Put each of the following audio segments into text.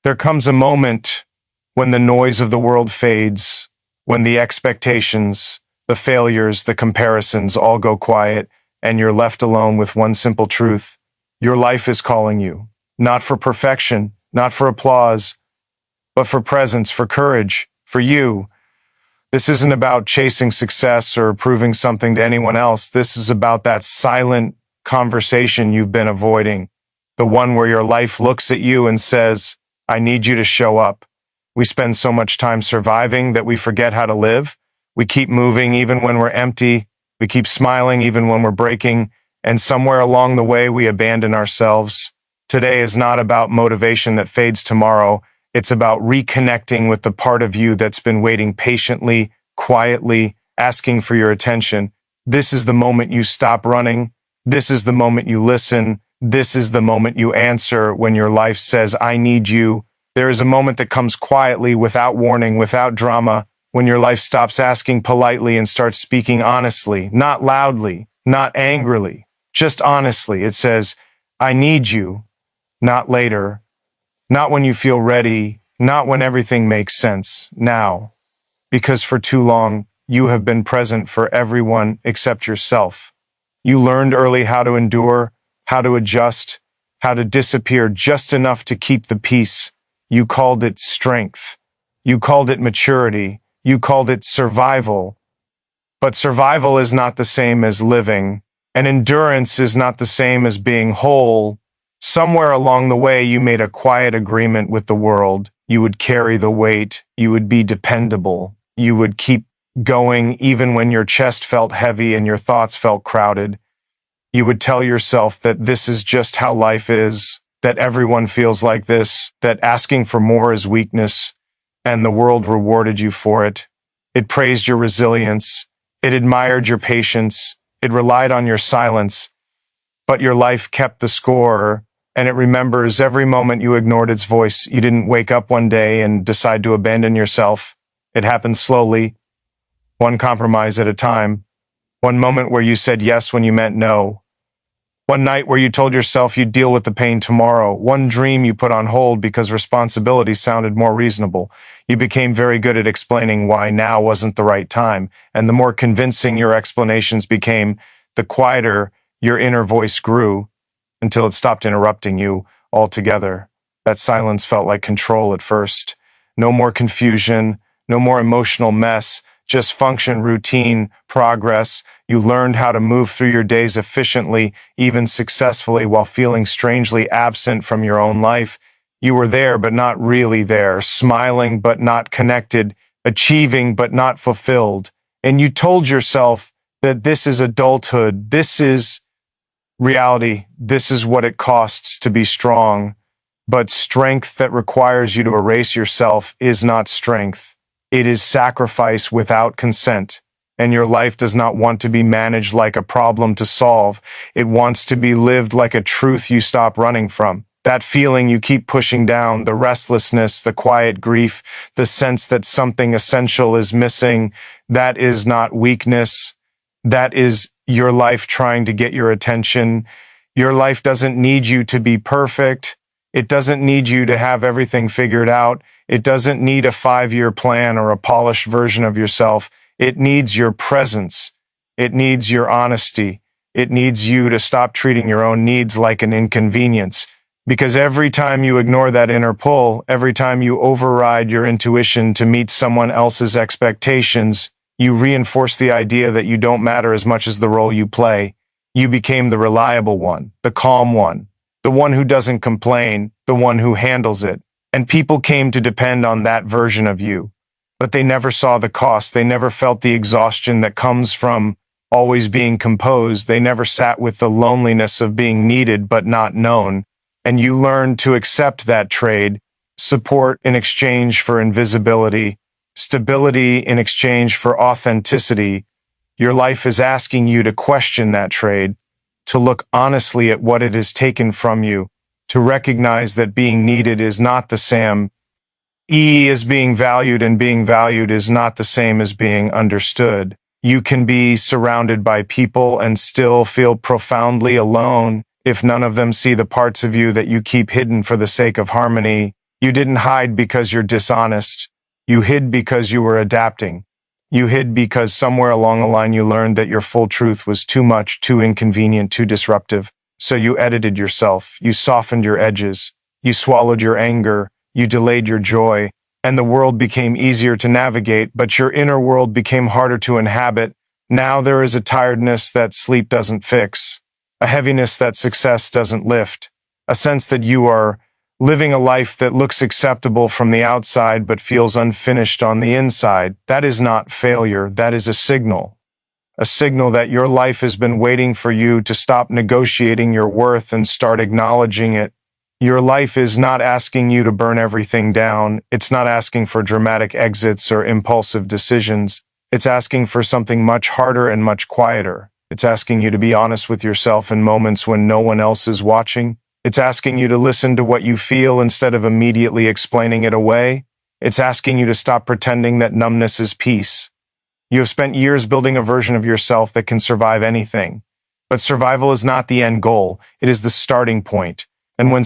There comes a moment when the noise of the world fades, when the expectations, the failures, the comparisons all go quiet, and you're left alone with one simple truth. Your life is calling you, not for perfection, not for applause, but for presence, for courage, for you. This isn't about chasing success or proving something to anyone else. This is about that silent conversation you've been avoiding, the one where your life looks at you and says, I need you to show up. We spend so much time surviving that we forget how to live. We keep moving even when we're empty. We keep smiling even when we're breaking. And somewhere along the way, we abandon ourselves. Today is not about motivation that fades tomorrow. It's about reconnecting with the part of you that's been waiting patiently, quietly, asking for your attention. This is the moment you stop running. This is the moment you listen. This is the moment you answer when your life says, I need you. There is a moment that comes quietly, without warning, without drama, when your life stops asking politely and starts speaking honestly, not loudly, not angrily, just honestly. It says, I need you, not later, not when you feel ready, not when everything makes sense, now. Because for too long, you have been present for everyone except yourself. You learned early how to endure, how to adjust, how to disappear just enough to keep the peace. You called it strength. You called it maturity. You called it survival. But survival is not the same as living, and endurance is not the same as being whole. Somewhere along the way, you made a quiet agreement with the world. You would carry the weight. You would be dependable. You would keep going even when your chest felt heavy and your thoughts felt crowded. You would tell yourself that this is just how life is, that everyone feels like this, that asking for more is weakness, and the world rewarded you for it. It praised your resilience. It admired your patience. It relied on your silence. But your life kept the score, and it remembers every moment you ignored its voice. You didn't wake up one day and decide to abandon yourself. It happened slowly, one compromise at a time. One moment where you said yes when you meant no. One night where you told yourself you'd deal with the pain tomorrow. One dream you put on hold because responsibility sounded more reasonable. You became very good at explaining why now wasn't the right time, and the more convincing your explanations became, the quieter your inner voice grew, until it stopped interrupting you altogether. That silence felt like control at first. No more confusion, no more emotional mess, just function, routine, progress. You learned how to move through your days efficiently, even successfully, while feeling strangely absent from your own life. You were there, but not really there, smiling, but not connected, achieving, but not fulfilled. And you told yourself that this is adulthood, this is reality, this is what it costs to be strong. But strength that requires you to erase yourself is not strength. It is sacrifice without consent, and your life does not want to be managed like a problem to solve. It wants to be lived like a truth you stop running from. That feeling you keep pushing down, the restlessness, the quiet grief, the sense that something essential is missing, that is not weakness. That is your life trying to get your attention. Your life doesn't need you to be perfect. It doesn't need you to have everything figured out. It doesn't need a 5-year plan or a polished version of yourself. It needs your presence. It needs your honesty. It needs you to stop treating your own needs like an inconvenience. Because every time you ignore that inner pull, every time you override your intuition to meet someone else's expectations, you reinforce the idea that you don't matter as much as the role you play. You became the reliable one, the calm one, the one who doesn't complain, the one who handles it. And people came to depend on that version of you. But they never saw the cost. They never felt the exhaustion that comes from always being composed. They never sat with the loneliness of being needed but not known. And you learned to accept that trade, support in exchange for invisibility, stability in exchange for authenticity. Your life is asking you to question that trade, to look honestly at what it has taken from you, to recognize that being needed is not the same as being valued, and being valued is not the same as being understood. You can be surrounded by people and still feel profoundly alone if none of them see the parts of you that you keep hidden for the sake of harmony. You didn't hide because you're dishonest. You hid because you were adapting. You hid because somewhere along the line you learned that your full truth was too much, too inconvenient, too disruptive. So you edited yourself. You softened your edges. You swallowed your anger. You delayed your joy. And the world became easier to navigate, but your inner world became harder to inhabit. Now there is a tiredness that sleep doesn't fix, a heaviness that success doesn't lift, a sense that you are living a life that looks acceptable from the outside but feels unfinished on the inside. That is not failure. That is a signal that your life has been waiting for you to stop negotiating your worth and start acknowledging it. Your life is not asking you to burn everything down. It's not asking for dramatic exits or impulsive decisions. It's asking for something much harder and much quieter. It's asking you to be honest with yourself in moments when no one else is watching. It's asking you to listen to what you feel instead of immediately explaining it away. It's asking you to stop pretending that numbness is peace. You have spent years building a version of yourself that can survive anything. But survival is not the end goal. It is the starting point. And when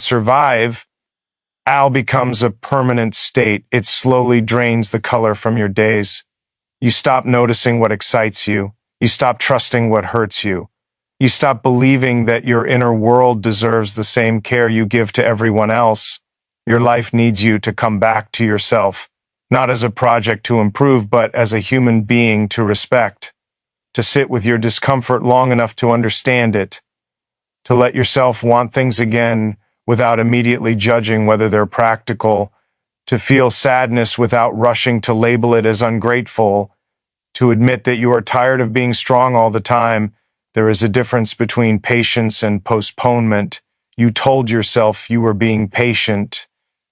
Al becomes a permanent state, it slowly drains the color from your days. You stop noticing what excites you. You stop trusting what hurts you. You stop believing that your inner world deserves the same care you give to everyone else. Your life needs you to come back to yourself, not as a project to improve, but as a human being to respect, to sit with your discomfort long enough to understand it, to let yourself want things again without immediately judging whether they're practical, to feel sadness without rushing to label it as ungrateful, to admit that you are tired of being strong all the time. There is a difference between patience and postponement. You told yourself you were being patient,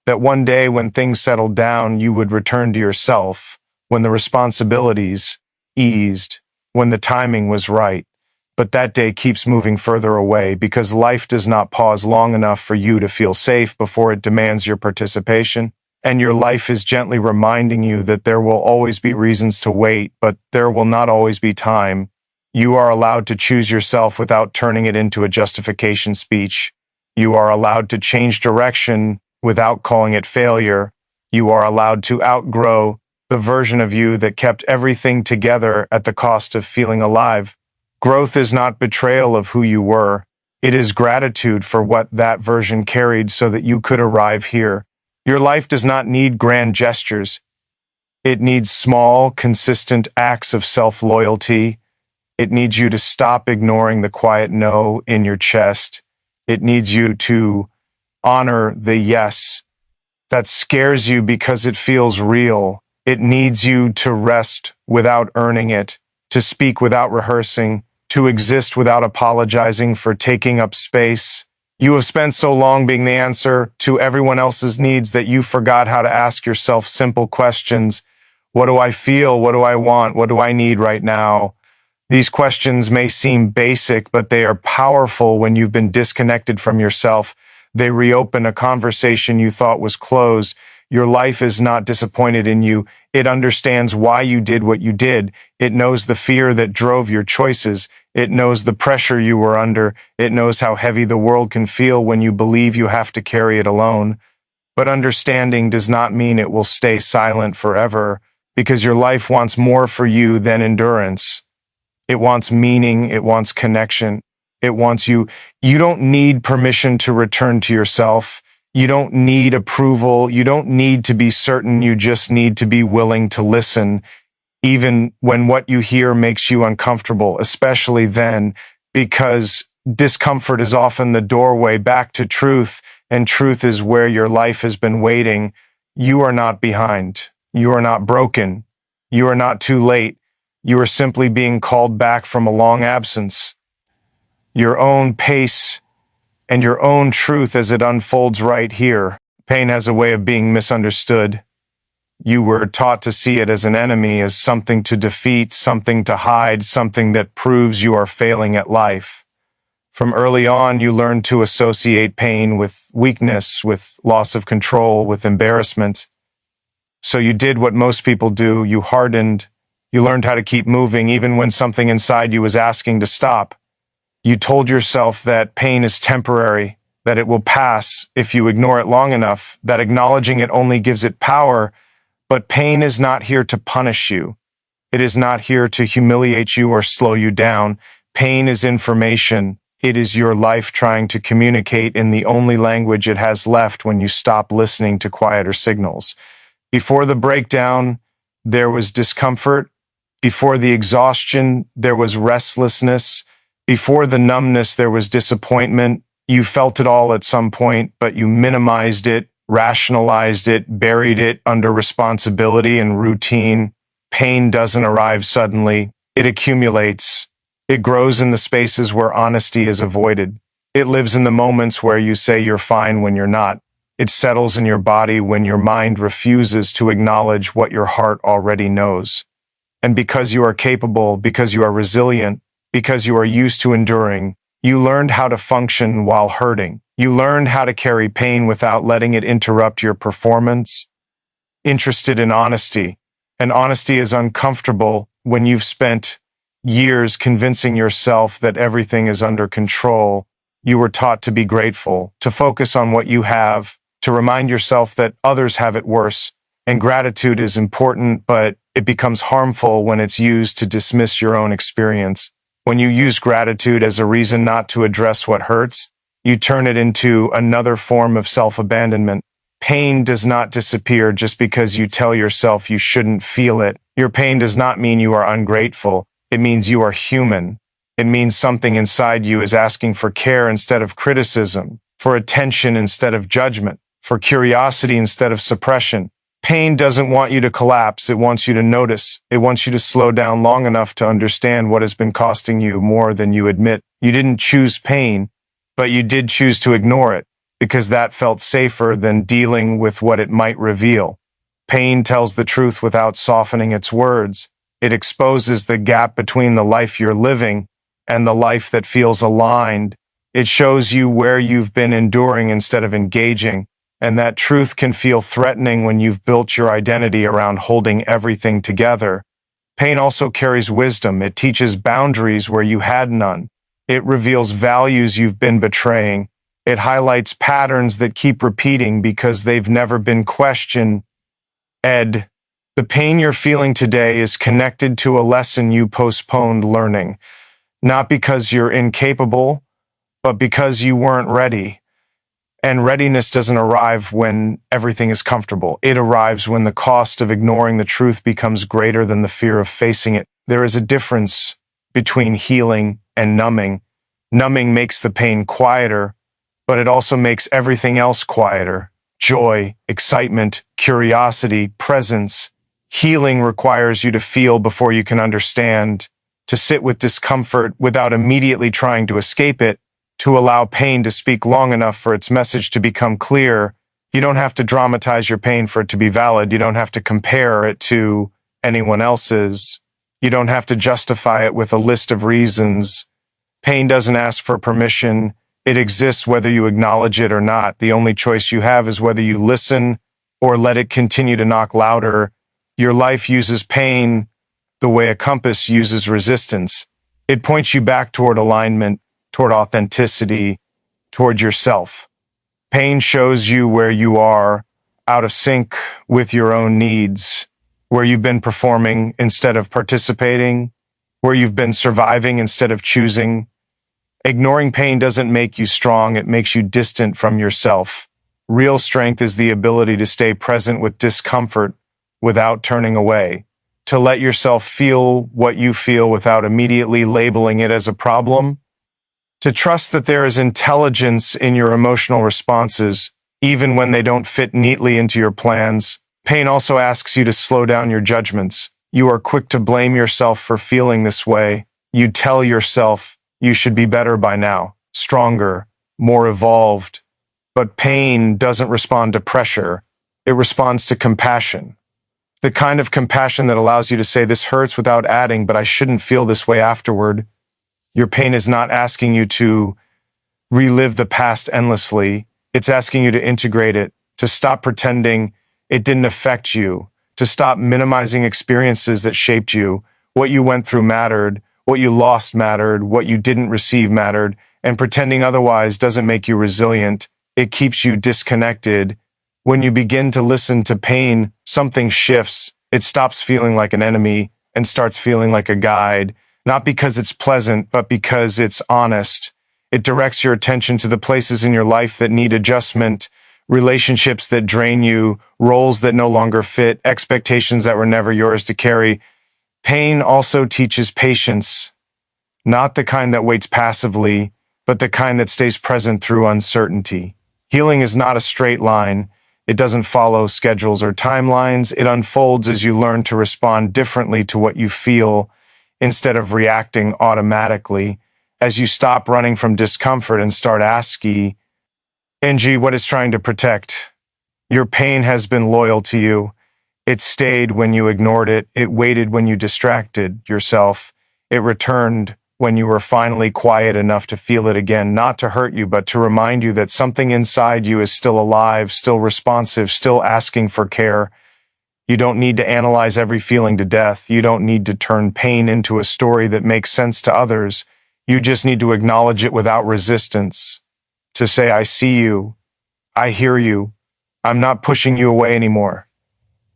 that one day when things settled down, you would return to yourself, when the responsibilities eased, when the timing was right. But that day keeps moving further away because life does not pause long enough for you to feel safe before it demands your participation. And your life is gently reminding you that there will always be reasons to wait, but there will not always be time. You are allowed to choose yourself without turning it into a justification speech. You are allowed to change direction without calling it failure. You are allowed to outgrow the version of you that kept everything together at the cost of feeling alive. Growth is not betrayal of who you were. It is gratitude for what that version carried so that you could arrive here. Your life does not need grand gestures. It needs small, consistent acts of self-loyalty. It needs you to stop ignoring the quiet no in your chest. It needs you to honor the yes that scares you because it feels real. It needs you to rest without earning it, to speak without rehearsing, to exist without apologizing for taking up space. You have spent so long being the answer to everyone else's needs that you forgot how to ask yourself simple questions. What do I feel? What do I want? What do I need right now? These questions may seem basic, but they are powerful when you've been disconnected from yourself. They reopen a conversation you thought was closed. Your life is not disappointed in you. It understands why you did what you did. It knows the fear that drove your choices. It knows the pressure you were under. It knows how heavy the world can feel when you believe you have to carry it alone. But understanding does not mean it will stay silent forever, because your life wants more for you than endurance. It wants meaning. It wants connection. It wants you. You don't need permission to return to yourself. You don't need approval. You don't need to be certain. You just need to be willing to listen, even when what you hear makes you uncomfortable, especially then, because discomfort is often the doorway back to truth, and truth is where your life has been waiting. You are not behind. You are not broken. You are not too late. You are simply being called back from a long absence. Your own pace and your own truth as it unfolds right here. Pain has a way of being misunderstood. You were taught to see it as an enemy, as something to defeat, something to hide, something that proves you are failing at life. From early on, you learned to associate pain with weakness, with loss of control, with embarrassment. So you did what most people do. You hardened. You learned how to keep moving even when something inside you was asking to stop. You told yourself that pain is temporary, that it will pass if you ignore it long enough, that acknowledging it only gives it power. But pain is not here to punish you. It is not here to humiliate you or slow you down. Pain is information. It is your life trying to communicate in the only language it has left when you stop listening to quieter signals. Before the breakdown, there was discomfort. Before the exhaustion, there was restlessness. Before the numbness, there was disappointment. You felt it all at some point, but you minimized it, rationalized it, buried it under responsibility and routine. Pain doesn't arrive suddenly. It accumulates. It grows in the spaces where honesty is avoided. It lives in the moments where you say you're fine when you're not. It settles in your body when your mind refuses to acknowledge what your heart already knows. And because you are capable, because you are resilient, because you are used to enduring, you learned how to function while hurting. You learned how to carry pain without letting it interrupt your performance. Interested in honesty. And honesty is uncomfortable when you've spent years convincing yourself that everything is under control. You were taught to be grateful, to focus on what you have, to remind yourself that others have it worse. And gratitude is important, but it becomes harmful when it's used to dismiss your own experience. When you use gratitude as a reason not to address what hurts, you turn it into another form of self-abandonment. Pain does not disappear just because you tell yourself you shouldn't feel it. Your pain does not mean you are ungrateful. It means you are human. It means something inside you is asking for care instead of criticism, for attention instead of judgment, for curiosity instead of suppression. Pain doesn't want you to collapse. It wants you to notice. It wants you to slow down long enough to understand what has been costing you more than you admit. You didn't choose pain, but you did choose to ignore it because that felt safer than dealing with what it might reveal. Pain tells the truth without softening its words. It exposes the gap between the life you're living and the life that feels aligned. It shows you where you've been enduring instead of engaging. And that truth can feel threatening when you've built your identity around holding everything together. Pain also carries wisdom. It teaches boundaries where you had none. It reveals values you've been betraying. It highlights patterns that keep repeating because they've never been questioned. Ed, the pain you're feeling today is connected to a lesson you postponed learning. Not because you're incapable, but because you weren't ready. And readiness doesn't arrive when everything is comfortable. It arrives when the cost of ignoring the truth becomes greater than the fear of facing it. There is a difference between healing and numbing. Numbing makes the pain quieter, but it also makes everything else quieter. Joy, excitement, curiosity, presence. Healing requires you to feel before you can understand, to sit with discomfort without immediately trying to escape it, to allow pain to speak long enough for its message to become clear. You don't have to dramatize your pain for it to be valid. You don't have to compare it to anyone else's. You don't have to justify it with a list of reasons. Pain doesn't ask for permission. It exists whether you acknowledge it or not. The only choice you have is whether you listen or let it continue to knock louder. Your life uses pain the way a compass uses resistance. It points you back toward alignment, toward authenticity, toward yourself. Pain shows you where you are out of sync with your own needs, where you've been performing instead of participating, where you've been surviving instead of choosing. Ignoring pain doesn't make you strong, it makes you distant from yourself. Real strength is the ability to stay present with discomfort without turning away, to let yourself feel what you feel without immediately labeling it as a problem. To trust that there is intelligence in your emotional responses, even when they don't fit neatly into your plans. Pain also asks you to slow down your judgments. You are quick to blame yourself for feeling this way. You tell yourself you should be better by now, stronger, more evolved. But pain doesn't respond to pressure. It responds to compassion. The kind of compassion that allows you to say, this hurts without adding, but I shouldn't feel this way afterward. Your pain is not asking you to relive the past endlessly. It's asking you to integrate it, to stop pretending it didn't affect you, to stop minimizing experiences that shaped you. What you went through mattered, what you lost mattered, what you didn't receive mattered, and pretending otherwise doesn't make you resilient. It keeps you disconnected. When you begin to listen to pain, something shifts. It stops feeling like an enemy and starts feeling like a guide, not because it's pleasant, but because it's honest. It directs your attention to the places in your life that need adjustment, relationships that drain you, roles that no longer fit, expectations that were never yours to carry. Pain also teaches patience, not the kind that waits passively, but the kind that stays present through uncertainty. Healing is not a straight line. It doesn't follow schedules or timelines. It unfolds as you learn to respond differently to what you feel instead of reacting automatically. As you stop running from discomfort and start asking, NG, what it's trying to protect. Your pain has been loyal to you. It stayed when you ignored it. It waited when you distracted yourself. It returned when you were finally quiet enough to feel it again, not to hurt you, but to remind you that something inside you is still alive, still responsive, still asking for care. You don't need to analyze every feeling to death. You don't need to turn pain into a story that makes sense to others. You just need to acknowledge it without resistance. To say, I see you, I hear you, I'm not pushing you away anymore.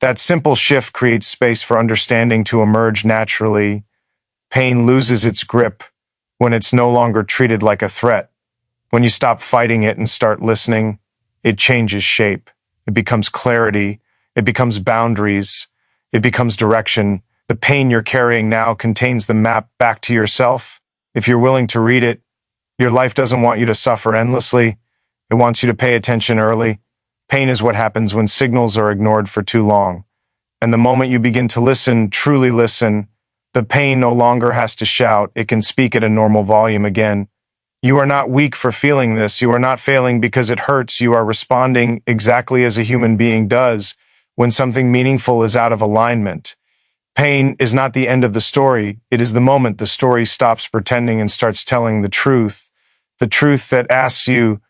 That simple shift creates space for understanding to emerge naturally. Pain loses its grip when it's no longer treated like a threat. When you stop fighting it and start listening, it changes shape. It becomes clarity. It becomes boundaries. It becomes direction. The pain you're carrying now contains the map back to yourself. If you're willing to read it, your life doesn't want you to suffer endlessly. It wants you to pay attention early. Pain is what happens when signals are ignored for too long. And the moment you begin to listen, truly listen, the pain no longer has to shout. It can speak at a normal volume again. You are not weak for feeling this. You are not failing because it hurts. You are responding exactly as a human being does when something meaningful is out of alignment. Pain is not the end of the story. It is the moment the story stops pretending and starts telling the truth that asks you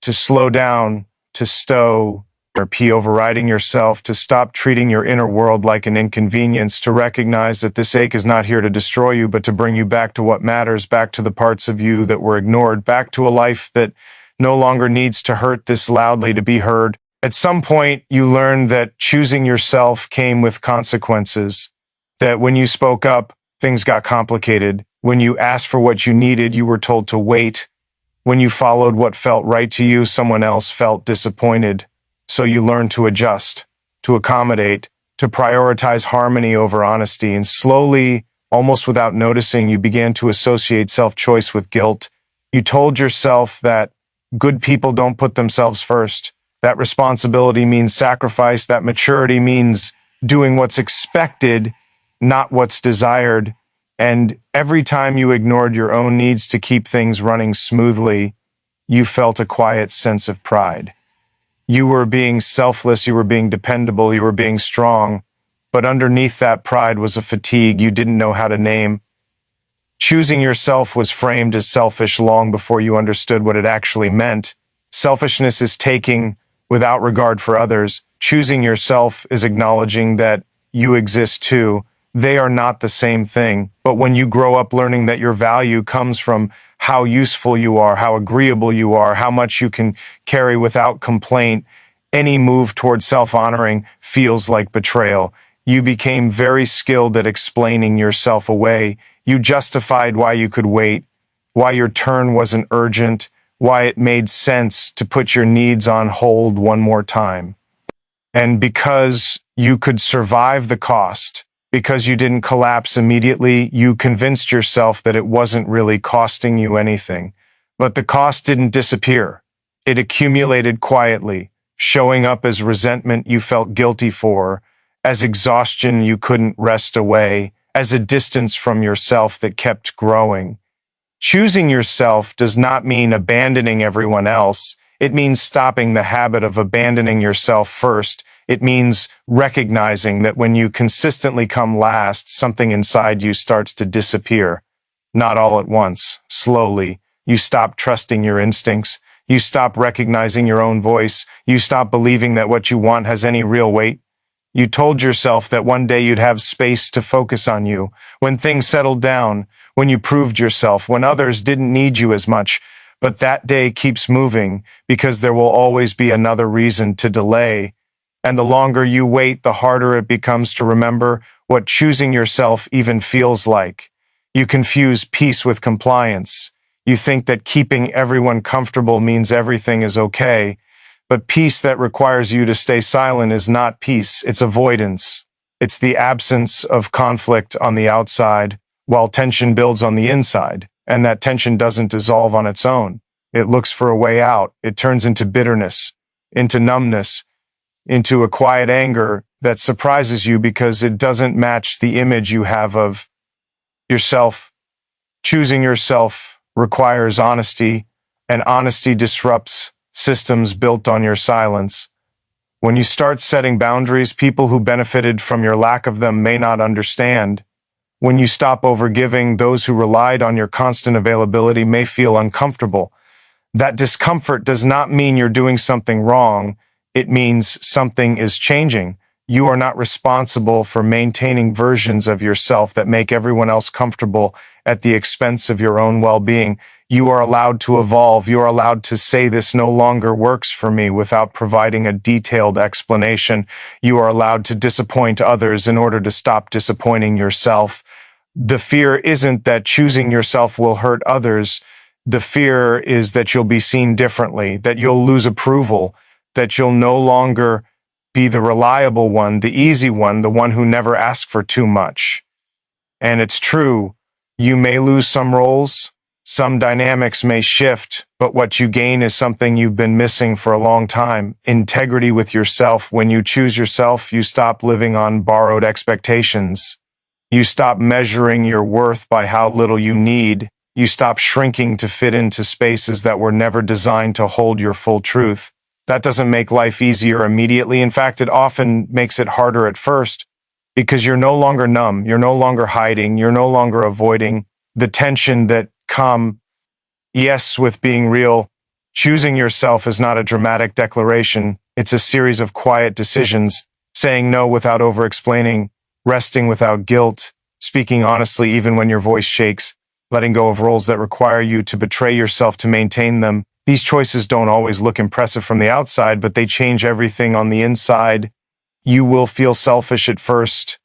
to slow down, to stow, or overriding yourself, to stop treating your inner world like an inconvenience, to recognize that this ache is not here to destroy you, but to bring you back to what matters, back to the parts of you that were ignored, back to a life that no longer needs to hurt this loudly to be heard. At some point, you learned that choosing yourself came with consequences, that when you spoke up, things got complicated. When you asked for what you needed, you were told to wait. When you followed what felt right to you, someone else felt disappointed. So you learned to adjust, to accommodate, to prioritize harmony over honesty, and slowly, almost without noticing, you began to associate self-choice with guilt. You told yourself that good people don't put themselves first, that responsibility means sacrifice, that maturity means doing what's expected, not what's desired. And every time you ignored your own needs to keep things running smoothly, you felt a quiet sense of pride. You were being selfless, you were being dependable, you were being strong, but underneath that pride was a fatigue you didn't know how to name. Choosing yourself was framed as selfish long before you understood what it actually meant. Selfishness is taking without regard for others. Choosing yourself is acknowledging that you exist too. They are not the same thing, but when you grow up learning that your value comes from how useful you are, how agreeable you are, how much you can carry without complaint, any move towards self-honoring feels like betrayal. You became very skilled at explaining yourself away. You justified why you could wait, why your turn wasn't urgent, why it made sense to put your needs on hold one more time. And because you could survive the cost, because you didn't collapse immediately, you convinced yourself that it wasn't really costing you anything. But the cost didn't disappear. It accumulated quietly, showing up as resentment you felt guilty for, as exhaustion you couldn't wrest away, as a distance from yourself that kept growing. Choosing yourself does not mean abandoning everyone else. It means stopping the habit of abandoning yourself first. It means recognizing that when you consistently come last, something inside you starts to disappear. Not all at once, slowly. You stop trusting your instincts. You stop recognizing your own voice. You stop believing that what you want has any real weight. You told yourself that one day you'd have space to focus on you, when things settled down, when you proved yourself, when others didn't need you as much. but that day keeps moving because there will always be another reason to delay. And the longer you wait, the harder it becomes to remember what choosing yourself even feels like. You confuse peace with compliance. You think that keeping everyone comfortable means everything is okay. But peace that requires you to stay silent is not peace, it's avoidance. It's the absence of conflict on the outside while tension builds on the inside. And that tension doesn't dissolve on its own. It looks for a way out. It turns into bitterness, into numbness, into a quiet anger that surprises you because it doesn't match the image you have of yourself. Choosing yourself requires honesty, and honesty disrupts systems built on your silence. When you start setting boundaries, people who benefited from your lack of them may not understand. When you stop overgiving, those who relied on your constant availability may feel uncomfortable. That discomfort does not mean you're doing something wrong. It means something is changing. You are not responsible for maintaining versions of yourself that make everyone else comfortable at the expense of your own well-being. You are allowed to evolve. You are allowed to say this no longer works for me without providing a detailed explanation. You are allowed to disappoint others in order to stop disappointing yourself. The fear isn't that choosing yourself will hurt others. The fear is that you'll be seen differently, that you'll lose approval, that you'll no longer be the reliable one, the easy one, the one who never asks for too much. And it's true, you may lose some roles, some dynamics may shift, but what you gain is something you've been missing for a long time: integrity with yourself. When you choose yourself, you stop living on borrowed expectations. You stop measuring your worth by how little you need. You stop shrinking to fit into spaces that were never designed to hold your full truth. That doesn't make life easier immediately. In fact, it often makes it harder at first because you're no longer numb. You're no longer hiding. You're no longer avoiding the tension that comes, yes, with being real. Choosing yourself is not a dramatic declaration. It's a series of quiet decisions, saying no without over-explaining, resting without guilt, speaking honestly even when your voice shakes, letting go of roles that require you to betray yourself to maintain them. These choices don't always look impressive from the outside, but they change everything on the inside. You will feel selfish at first.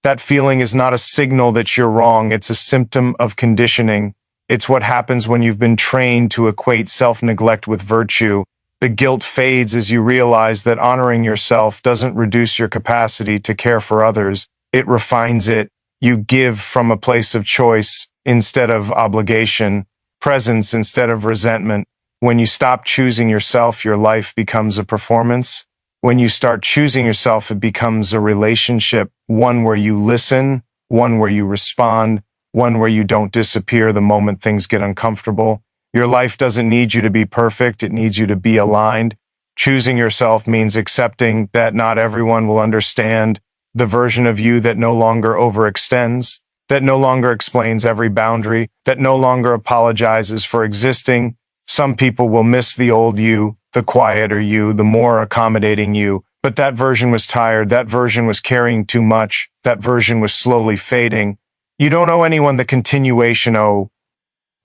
That feeling is not a signal that you're wrong. It's a symptom of conditioning. It's what happens when you've been trained to equate self-neglect with virtue. The guilt fades as you realize that honoring yourself doesn't reduce your capacity to care for others. It refines it. You give from a place of choice instead of obligation, presence instead of resentment. When you stop choosing yourself, your life becomes a performance. When you start choosing yourself, it becomes a relationship, one where you listen, one where you respond, one where you don't disappear the moment things get uncomfortable. Your life doesn't need you to be perfect. It needs you to be aligned. Choosing yourself means accepting that not everyone will understand the version of you that no longer overextends, that no longer explains every boundary, that no longer apologizes for existing. Some people will miss the old you, the quieter you, the more accommodating you. But that version was tired. That version was carrying too much. That version was slowly fading. You don't owe anyone the continuation.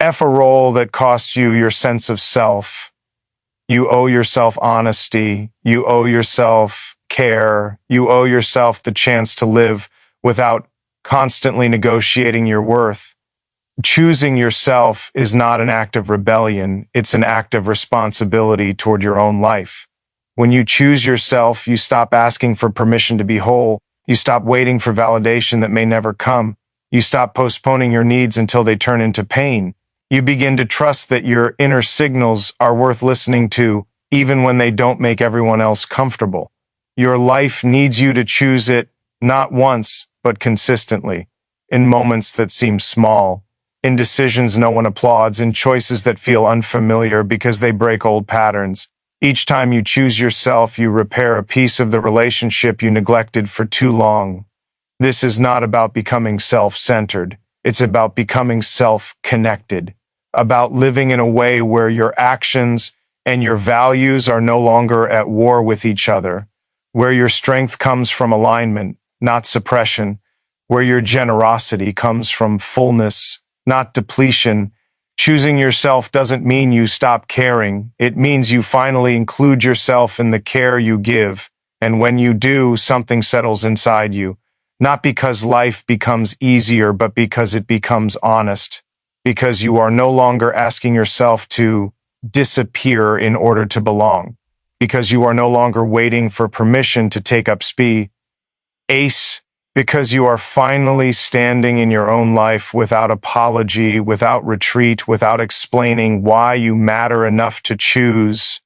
F a role that costs you your sense of self. You owe yourself honesty. You owe yourself care. You owe yourself the chance to live without constantly negotiating your worth. Choosing yourself is not an act of rebellion. It's an act of responsibility toward your own life. When you choose yourself, you stop asking for permission to be whole. You stop waiting for validation that may never come. You stop postponing your needs until they turn into pain. You begin to trust that your inner signals are worth listening to, even when they don't make everyone else comfortable. Your life needs you to choose it, not once, but consistently, in moments that seem small, in decisions no one applauds, in choices that feel unfamiliar because they break old patterns. Each time you choose yourself, you repair a piece of the relationship you neglected for too long. This is not about becoming self-centered. It's about becoming self-connected, about living in a way where your actions and your values are no longer at war with each other, where your strength comes from alignment, not suppression, where your generosity comes from fullness, not depletion, Choosing yourself doesn't mean you stop caring. It means you finally include yourself in the care you give. And when you do, something settles inside you. Not because life becomes easier, but because it becomes honest. Because you are no longer asking yourself to disappear in order to belong. Because you are no longer waiting for permission to take up space, because you are finally standing in your own life without apology, without retreat, without explaining why you matter enough to choose.